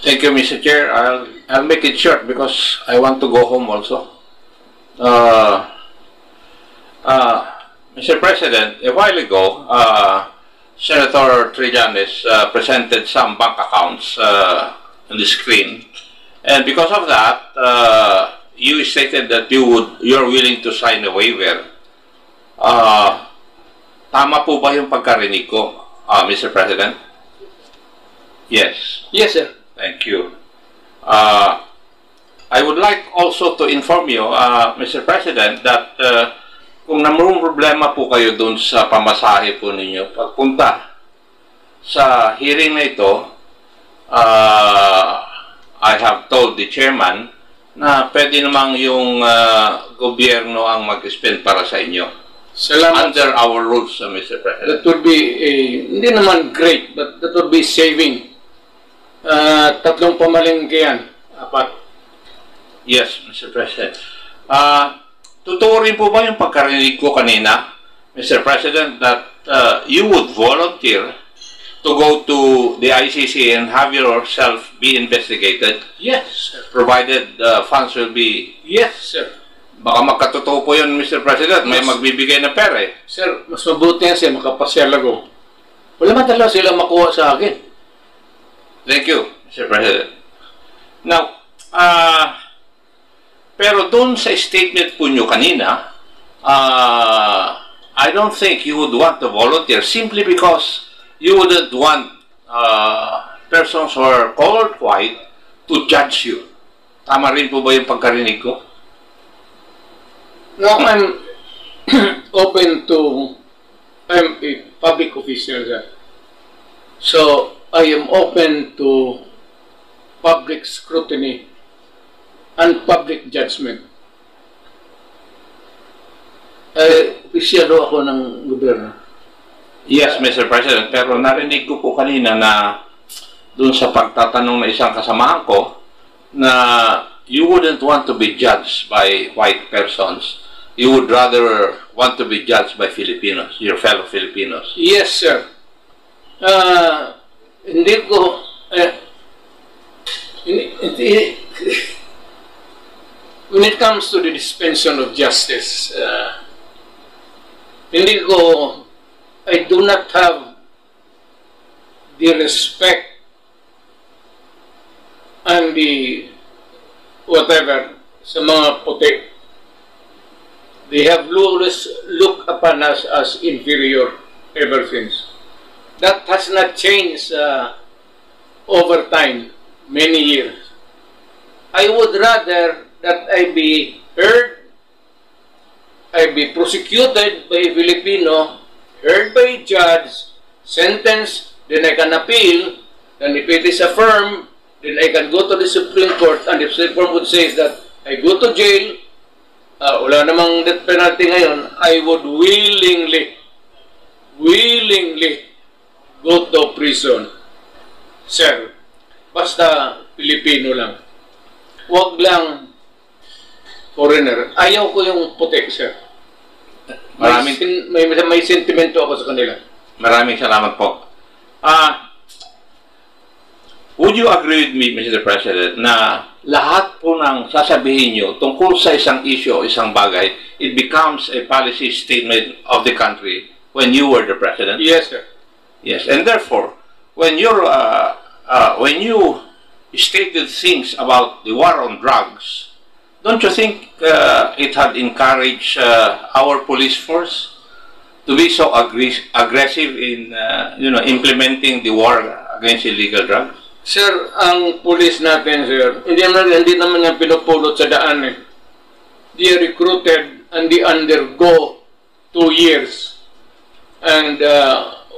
Thank you, Mr. Chair. I'll make it short because I want to go home also. Uh, Mr. President, a while ago, Senator Trillanes presented some bank accounts on the screen, and because of that, you stated that you're willing to sign a waiver. Tama po ba yung pagkarinig ko, Mr. President? Yes. Yes, sir. Thank you. I would like also to inform you, Mr. President, that kung namurong problema po kayo dun sa pamasahe po ninyo, pagpunta sa hearing na ito, I have told the chairman na pwede namang yung gobyerno ang mag-spend para sa inyo. Salamat. Under our rules, Mr. President. That would be hindi naman great, but that would be saving. Tatlong pamalengke yan. Apat. Yes, Mr. President. Totoo rin po ba yung pagkarinig ko kanina, Mr. President, that you would volunteer to go to the ICC and have yourself be investigated? Yes, sir. Provided funds will be... Yes, sir. Baka magkatotoo po yun, Mr. President. May magbibigay na pera eh. Sir, mas mabuti yan siya makapasyal ako. Wala man talaga sila makuha sa akin. Thank you, Mr. President. Now, pero dun sa statement po nyo kanina, I don't think you would want to volunteer simply because you wouldn't want persons who are colored white to judge you. Tama rin po ba yung pagkarinig ko? No, I'm open to... I'm a public official, sir. So, I am open to public scrutiny and public judgment. Opisyalo ako ng gobyerno. Yes, Mr. President, pero narinig ko po kanina na dun sa pagtatanong na isang kasamahan ko na you wouldn't want to be judged by white persons. You would rather want to be judged by Filipinos, your fellow Filipinos. Yes, sir. Hindi ko... when it comes to the dispensation of justice, hindi ko... I do not have the respect and the whatever sa mga puti. They have always looked upon us as inferior ever since. That has not changed over time, many years. I would rather that I be heard, I be prosecuted by a Filipino, heard by a judge, sentenced, then I can appeal, then if it is affirmed, then I can go to the Supreme Court, and if the Supreme Court would say that I go to jail, wala namang death penalty ngayon, I would willingly go to prison. Sir, basta Pilipino lang. Huwag lang foreigner. Ayaw ko yung puti, sir. May sentimento ako sa kanila. Maraming salamat po. Would you agree with me, Mr. President, na lahat po ng sasabihin nyo tungkol sa isang issue o isang bagay, it becomes a policy statement of the country when you were the President? Yes, sir. Yes, and therefore, when you stated things about the war on drugs, don't you think it had encouraged our police force to be so aggressive in implementing the war against illegal drugs? Sir, ang police natin, sir, hindi naman yan pinupulot sa daan eh. They are recruited and they undergo 2 years. And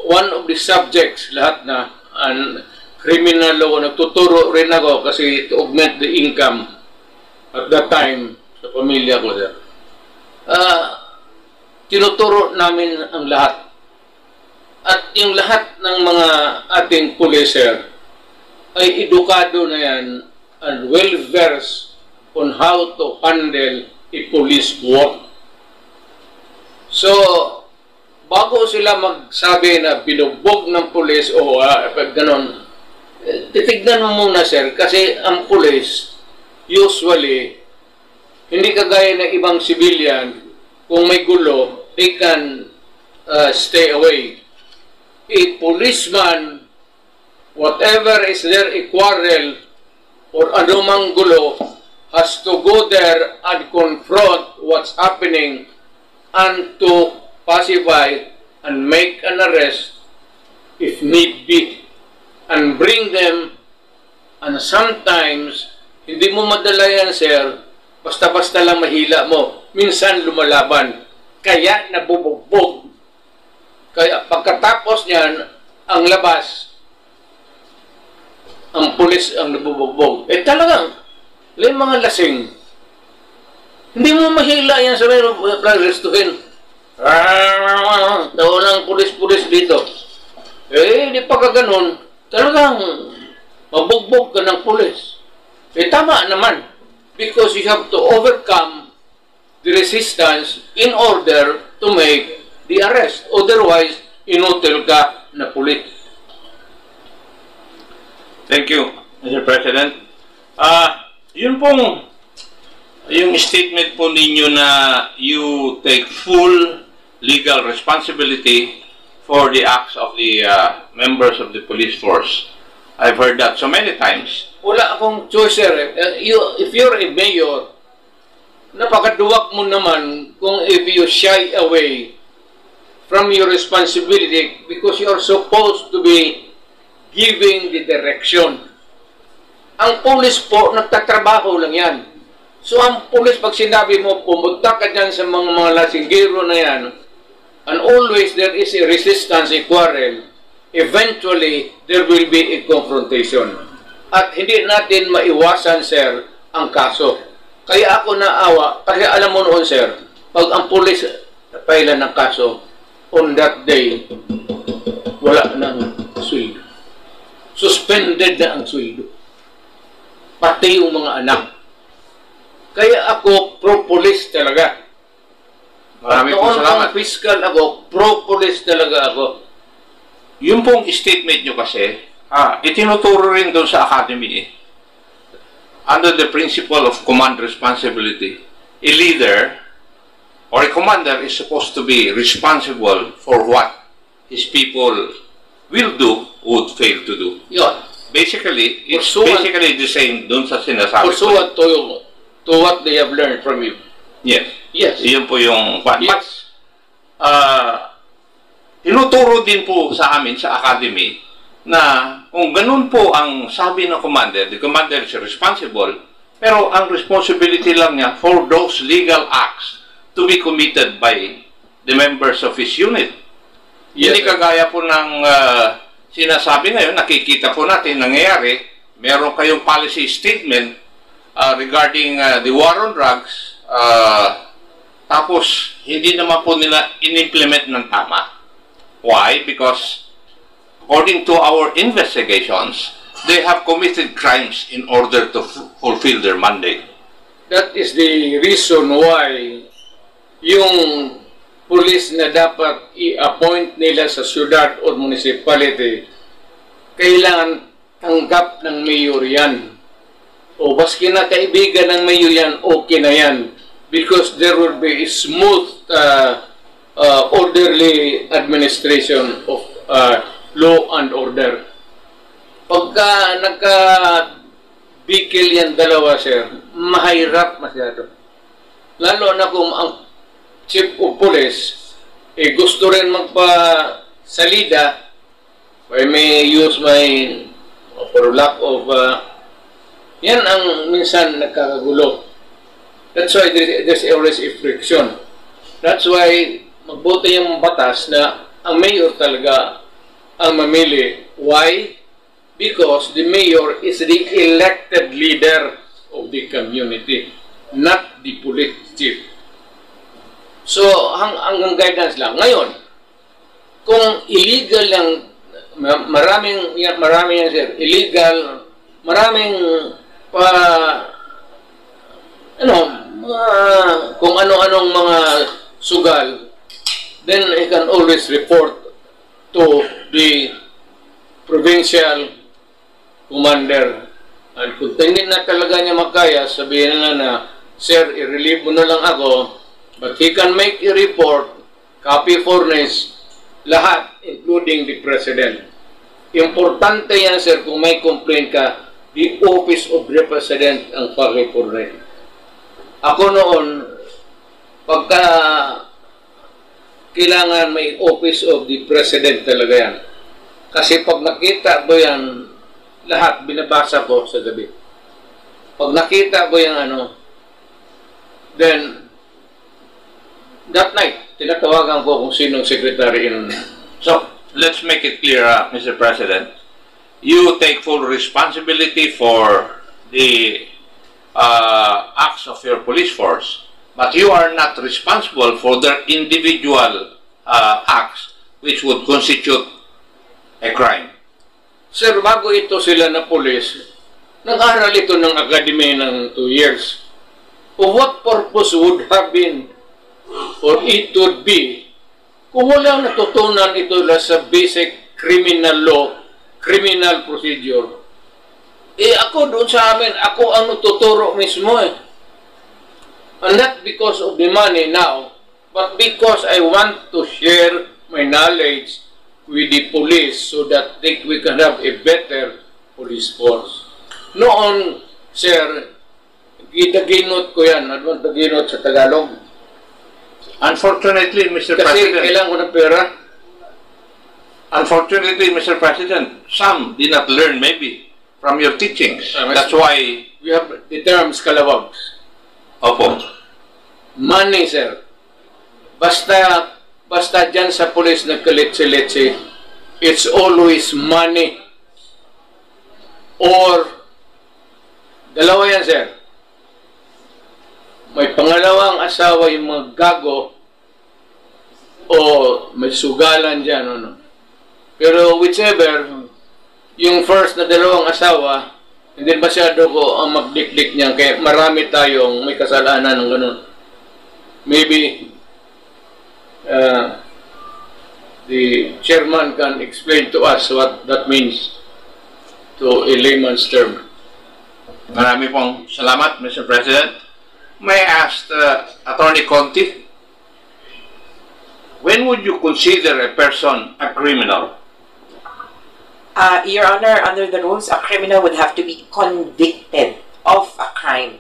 one of the subjects, lahat na, and criminal law, nagtuturo rin ako kasi to augment the income at that time sa pamilya ko, sir. Tinuturo namin ang lahat. At yung lahat ng mga ating police, sir, ay edukado na yan and well-versed on how to handle a police work. So, bago sila magsabi na binugbog ng police o ganon, Titignan mo muna, sir, kasi ang pulis, usually, hindi kagaya ng ibang civilian, kung may gulo, they can stay away. A policeman, whatever is there, a quarrel, or anumang gulo, has to go there and confront what's happening and to pacify and make an arrest if need be and bring them. And sometimes hindi mo madala yan, sir, basta-basta lang mahila mo, minsan lumalaban, kaya nabubugbog. Kaya pagkatapos niyan ang labas, ang pulis ang nabubugbog. Talagang yung mga lasing, hindi mo mahila yan sa mayroong restuhin. Walang pulis-pulis dito. Hindi pa ka ganun, talagang mabugbog ka ng pulis. Tama naman. Because you have to overcome the resistance in order to make the arrest. Otherwise, inutil ka na pulis. Thank you, Mr. President. Yun pong, yung statement po ninyo na you take full legal responsibility for the acts of the members of the police force. I've heard that so many times. Wala akong choice, sir. If you're a mayor, napakaduwag mo naman kung if you shy away from your responsibility because you're supposed to be giving the direction. Ang pulis po, nagtatrabaho lang yan. So ang pulis, pag sinabi mo, pumunta ka dyan sa mga lasinggero na yan, and always there is a resistance, a quarrel, eventually there will be a confrontation. At hindi natin maiwasan, sir, ang kaso. Kaya ako naawa, kasi alam mo noon, sir, pag ang pulis napailan ng kaso, on that day, wala nang sweldo. Suspended na ang sweldo. Pati yung mga anak. Kaya ako pro-police talaga. Maraming po salamat. Noon fiscal ako, pro-police talaga ako. Yung pong statement nyo kasi, itinuturo rin doon sa academy under the principle of command responsibility. A leader or a commander is supposed to be responsible for what his people will do, would fail to do. Yun. Basically, it's basically the same dun sa sinasabi ko. Pursuant to what they have learned from you. Yes. Yes. Iyon po yung... Yes. Tinuturo din po sa amin sa academy na kung ganun po ang sabi ng commander, the commander is responsible, pero ang responsibility lang niya for those legal acts to be committed by the members of his unit. Yes. Hindi kagaya po ng sinasabi ngayon, nakikita po natin nangyayari, meron kayong policy statement regarding the war on drugs, tapos hindi naman po nila in-implement ng tama. Why? Because according to our investigations, they have committed crimes in order to fulfill their mandate. That is the reason why yung police na dapat i-appoint nila sa syudad o municipality, kailangan tanggap ng mayor yan. O baski na kaibigan ng mayor yan, okay na yan. Because there will be a smooth, orderly administration of law and order. Pagka nagka-bikil yan dalawa, sir, mahirap masyado. Lalo na kung ang chief of police gusto rin magpa-salida, I may use my, for lack of, yan ang minsan nagkakagulo. That's why there's always a friction. That's why magbuti yung batas na ang mayor talaga ang mamili. Why? Because the mayor is the elected leader of the community, not the police chief. So, hanggang guidance lang. Ngayon, kung illegal lang, maraming yan, sir, illegal, maraming kung ano-anong mga sugal, then I can always report to the provincial commander. At kung hindi na talaga niya makaya, sabihin nila na, sir, i-relieve mo na lang ako, but he can make a report, copy furnish, lahat, including the president. Importante yan, sir, kung may complaint ka, the Office of the President ang pag-furnish. Ako noon, pagka kailangan may Office of the President talaga yan. Kasi pag nakita ko yan, lahat binabasa ko sa gabi. Pag nakita ko yung ano, then, that night, tinatawagan ko kung sinong secretary yun. So, let's make it clear, Mr. President. You take full responsibility for the acts of your police force, but you are not responsible for their individual acts which would constitute a crime. Sir, bago ito sila na police, nag-aral ito ng academy ng 2 years. For what purpose would have been, or it would be, kung walang natutunan ito sa basic criminal law, criminal procedure, ako doon sa amin, ako ang natuturo mismo And not because of the money now, but because I want to share my knowledge with the police so that we can have a better police force. Noon, sir, ginaginot ko yan. Ano ang taginot sa Tagalog? Unfortunately, Mr. Kasi President, kailangan ko ng pera. unfortunately, Mr. President, some did not learn maybe from your teachings. That's why, We have the terms kalawags. opo, Money, sir. Basta dyan sa police nagkaletse-letse, it's always money. Or, dalawa yan, sir. May pangalawang asawa yung mga gago o may sugalan dyan, ano. Pero whichever, yung first na dalawang asawa, hindi masyado ko ang magdikdik niya, kaya marami tayong may kasalanan ng ganun. Maybe the chairman can explain to us what that means to a layman's term. marami pong salamat, Mr. President. May I ask Attorney Conti, when would you consider a person a criminal? Your Honor, under the rules, a criminal would have to be convicted of a crime.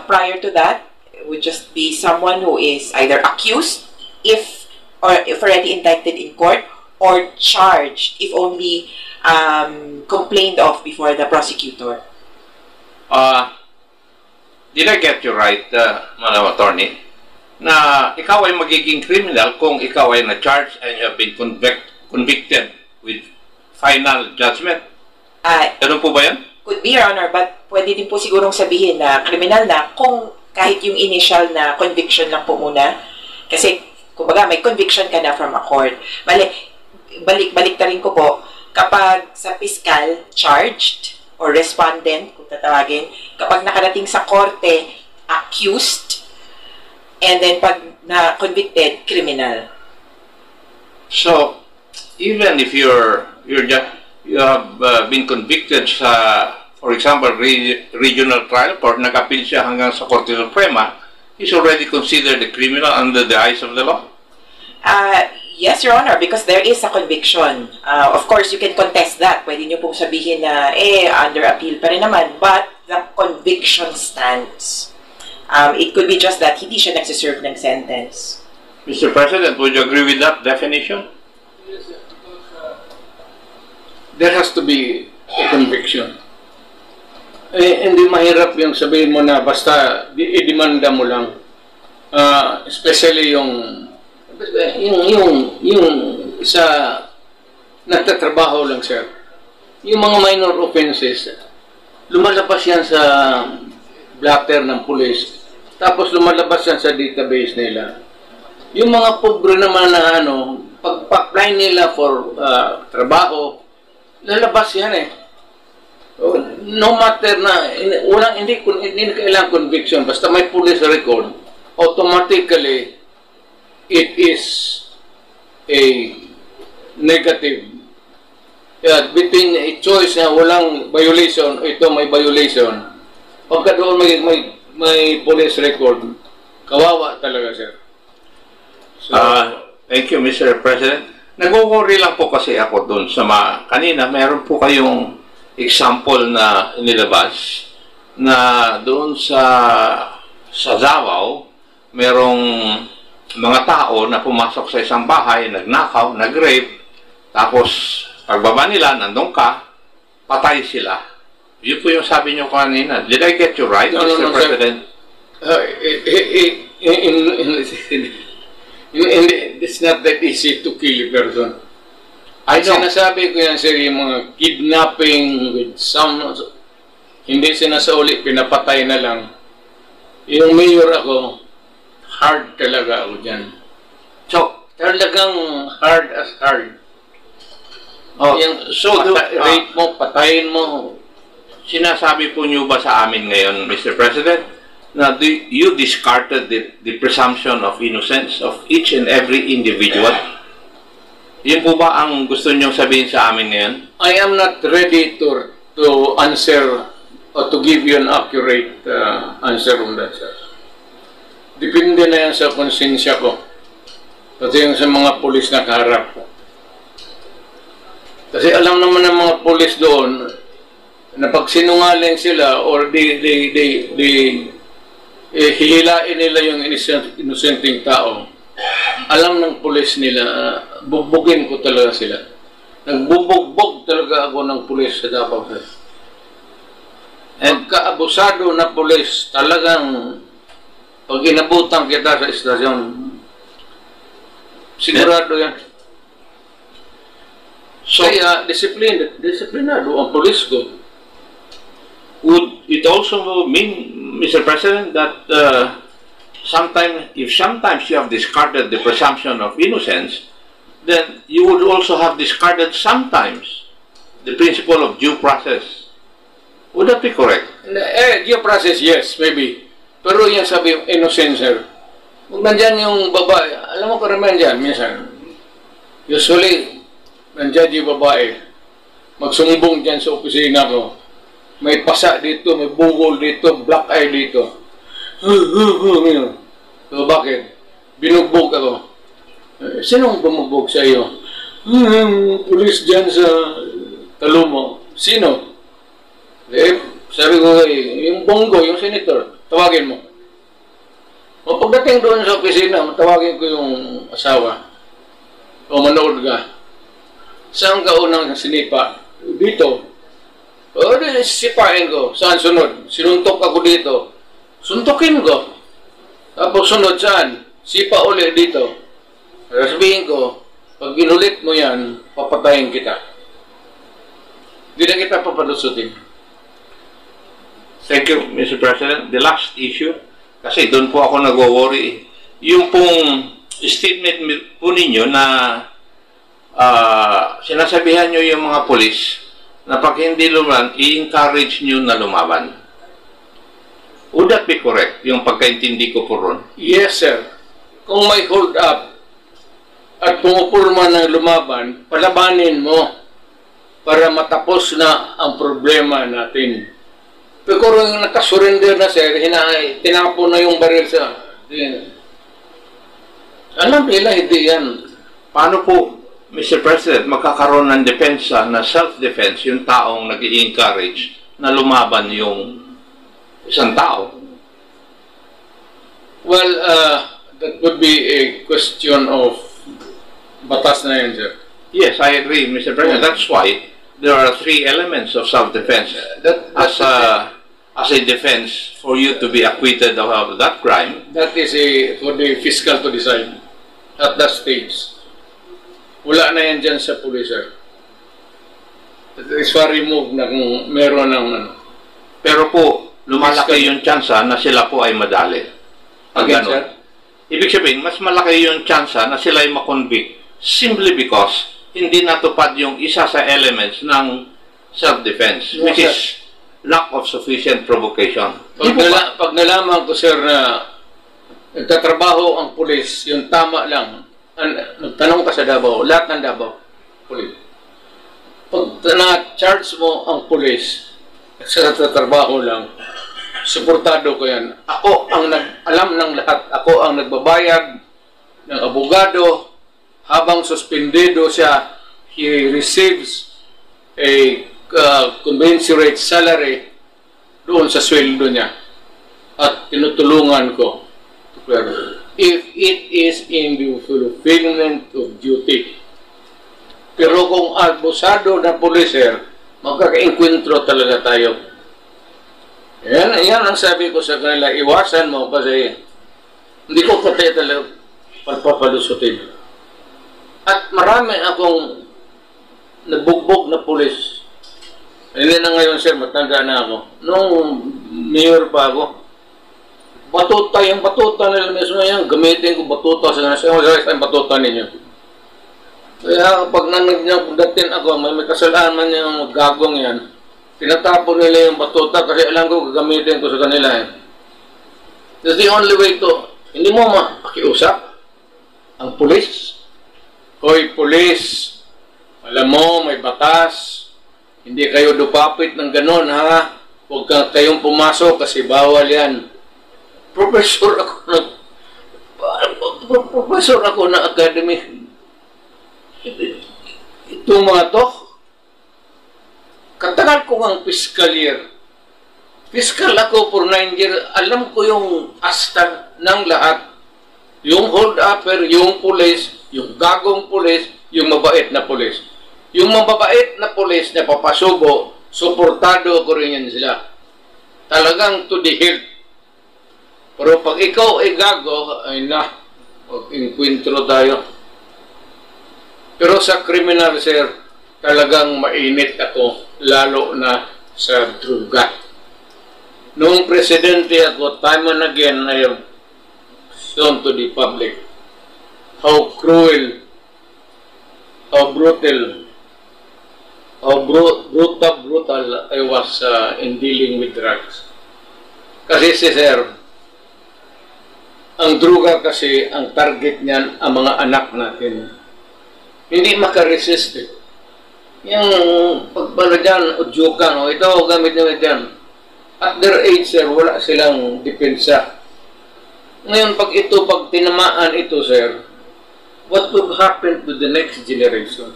Prior to that, it would just be someone who is either accused, if already indicted in court, or charged, if only complained of before the prosecutor. Did I get you right, Madam Attorney, na ikaw ay magiging criminal kung ikaw ay na-charge and you have been convicted with final judgment? Ganun po ba yan? Could be, Your Honor, but pwede din po sigurong sabihin na criminal na kung kahit yung initial na conviction lang po muna. Kasi, kumbaga, may conviction ka na from a court. Balik rin ko po, kapag sa fiscal charged or respondent, kung tatawagin, kapag nakarating sa korte, accused, and then pag na-convicted, criminal. So, even if you have been convicted sa, for example, regional trial court, nag-appeal siya hanggang sa Korte Suprema, he's already considered a criminal under the eyes of the law? Yes, Your Honor, because there is a conviction. Of course, you can contest that. Pwede nyo pong sabihin na, under appeal pa rin naman, but the conviction stands. It could be just that hindi siya nagsiserve ng sentence. Mr. President, would you agree with that definition? There has to be a conviction. Hindi mahirap yung sabihin mo na basta i-demanda mo lang. Especially yung isa nagtatrabaho lang, sir. Yung mga minor offenses, lumalabas yan sa blatter ng police. Tapos lumalabas yan sa database nila. Yung mga pobre naman na pag-apply nila for trabaho, lalabas yan no matter na hindi kailangan conviction, basta may police record, automatically it is a negative Yeah, between a choice na walang violation, ito may violation. Pagka doon may police record, kawawa talaga, sir. So, Thank you, Mr. President. Nag-worry lang po kasi ako doon sa kanina, meron po kayong example na inilabas na doon sa Davao, merong mga tao na pumasok sa isang bahay, nagnakaw, nag-rape, tapos pagbaba nila, nandun ka, patay sila. Yun po yung sabi nyo kanina. Did I get you right, Mr. President? It's not that easy to kill a person. I know. Sinasabi ko yan, sir, yung mga kidnapping with some, hindi sinasauli, pinapatay na lang. Yung mayor ako, hard talaga ako dyan. So, Talagang hard as hard. oh, Yung so rape mo, patayin mo. sinasabi po nyo ba sa amin ngayon, Mr. President, na you discarded the presumption of innocence of each and every individual? Yun po ba ang gusto nyo sabihin sa amin ngayon? I am not ready to answer or to give you an accurate answer on that, sir. Depende na yan sa konsensya ko. Kasi yung sa mga pulis na kaharap ko. Kasi alam naman ng mga pulis doon na pag sinungaling sila or hihilain nila yung inosenteng tao, alam ng pulis nila, bugbugin ko talaga sila. Nagbubugbog talaga ako ng pulis sa Davao. Pagka-abusado na pulis, talagang pag inabutan kita sa istasyon, sigurado yan. So, Kaya, disiplinado ang pulis ko. would it also mean, Mr. President, that sometimes you have discarded the presumption of innocence, then you would also have discarded sometimes the principle of due process? Would that be correct? Due process, yes, maybe. Pero yung sabi, innocent, sir. Huwag nandyan yung babae. Alam mo karamihan dyan, minsan. Usually, nandyan yung babae. Magsumbong dyan sa opisina ko. May pasa dito, may bungol dito, black eye dito. So, bakit? Binugbog ako. Sinong bumugbog sa iyo? Pulis dyan sa Talumo. Sino? Sabi ko, yung bongo, yung senator, tawagin mo. O pagdating doon sa opisina, tawagin ko yung asawa. O manood ka. Saan ka unang sinipa? Dito. O, sipain ko. Saan sunod? Sinuntok ako dito. Suntukin ko. Tapos sunod saan? Sipa ulit dito. Sabihin ko, pag ginulit mo yan, papatayin kita. Hindi na kita papalusutin. Thank you, Mr. President. The last issue, kasi doon po ako nag-worry. Yung pong statement po ninyo na sinasabihan nyo yung mga polis na pag hindi lumaban, i-encourage nyo na lumaban. Would that be correct, yung pagkaintindi ko po ron? Yes, sir. Kung may hold up at pumupurma ng lumaban, palabanin mo para matapos na ang problema natin. Pero kung nakasurrender na, sir, tinapon na yung baril sa... Alam nila, hindi yan. Paano po, Mr. President, magkakaroon ng depensa na self-defense yung taong nag-i-encourage na lumaban yung isang tao? Well, that would be a question of batas na yun, sir. Yes, I agree, Mr. President. That's why there are three elements of self-defense. As a defense for you to be acquitted of that crime. That is for the fiscal to decide at that stage. Wala na yan dyan sa police, sir. It is far removed na kung meron ng ano. Pero po, lumalaki yung tsansa na sila po ay madali. Pag Again, ganun. sir? Ibig sabihin, mas malaki yung tsansa na sila ay makonvict simply because hindi natupad yung isa sa elements ng self-defense, Yes, which sir. is lack of sufficient provocation. Pag nalaman ko, sir, na nagtatrabaho ang pulis, yung tama lang, magtanong ka sa Davao, lahat ng Davao, pulis. pag na-charge mo ang pulis sa trabaho lang, suportado ko yan. Ako ang alam ng lahat. Ako ang nagbabayad ng abogado. Habang suspendido siya, he receives a commensurate salary doon sa sweldo niya. At tinutulungan ko. If it is in the fulfillment of duty. Pero kung abusado na poliser, magkaka-enkwentro talaga tayo. Yan ang sabi ko sa kanila, iwasan mo kasi hindi ko katay talaga pagpapalusutin. At marami akong nabugbog na pulis. Hindi na ngayon, sir, matanda na ako. Nung mayor pa ako, yung batuta nila mismo yan, gamitin ko batuta sa nasa batuta ninyo. Kaya pag nanagdatin ako, may kasalanan yung gagong yan, tinatapon nila yung batuta kasi alam ko gagamitin ko sa kanila eh. That's the only way to, hindi mo makiusap ang pulis. Hoy, pulis, alam mo, may batas, hindi kayo dupapit ng ganon, ha? Huwag kayong pumasok kasi bawal yan. Professor ako na academy. Itong mga to, katagal ko ang fiscal year. Fiscal ako for 9 years. Alam ko yung asta ng lahat. Yung hold-upper, yung police, yung gagong police, yung mabait na police. Yung mababait na police na papasubo, suportado ko rin yan sila. Talagang to the hilt. Pero pag ikaw ay gago, ay na, mag-enkwentro tayo. Pero sa criminal, sir, talagang mainit ako, lalo na sa druga. Noong presidente ako, time and again, I have shown to the public how cruel, how brutal, how brutal I was in dealing with drugs. Kasi sir, ang druga kasi, ang target niyan, ang mga anak natin. Hindi makaresist eh. Yung pagpala dyan, udyukan, ito, gamit nyo dyan. At their age, sir, wala silang depensa. Ngayon, pag tinamaan ito, sir, what would happen to the next generation?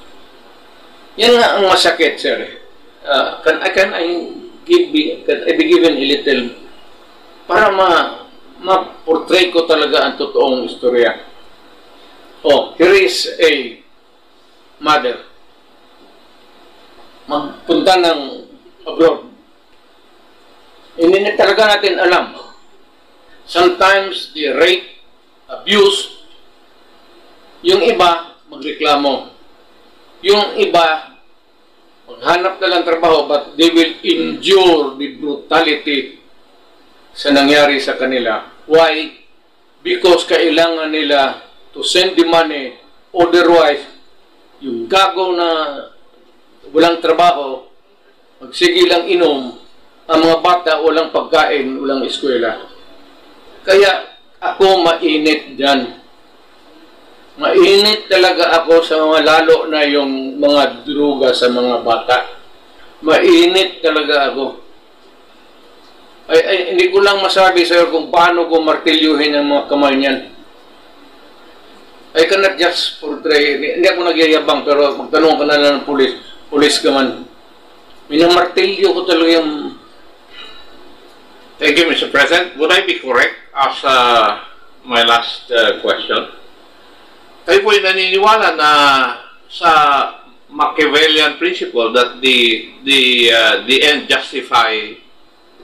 Yan nga ang masakit, sir. Can I be given a little para ma-portray ko talaga ang totoong istorya. Oh, here is a mother. Magpunta ng abroad. Hindi na talaga natin alam. Sometimes the rape, abuse, yung iba magreklamo. Yung iba maghanap na lang trabaho but they will endure the brutality sa nangyari sa kanila. Why? Because kailangan nila to send the money, otherwise yung gago na walang trabaho, magsige lang inom, ang mga bata walang pagkain, walang eskwela. Kaya ako mainit dyan. Mainit talaga ako sa mga lalo na yung mga droga sa mga bata. Mainit talaga ako. Hindi ko lang masabi sa'yo kung paano ko martilyuhin ang mga kamay niyan. I cannot just portray, hindi ako nagyayabang, pero magtanong ka na lang ng pulis ka man. Minamartilyo ko talaga yung... Thank you, Mr. President. Would I be correct as my last question? Kayo po'y naniniwala na sa Machiavellian principle that the end justify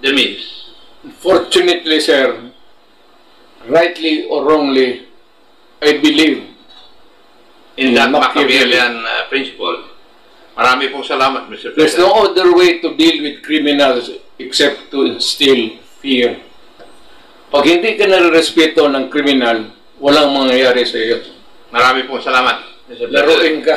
the means? Fortunately, sir, rightly or wrongly, I believe in that Machiavellian principle. Marami pong salamat, Mr. President. There's no other way to deal with criminals except to instill fear. Pag hindi ka nare-respeto ng kriminal, walang mangyayari sa iyo. Marami pong salamat, Mr. President. Laruin ka.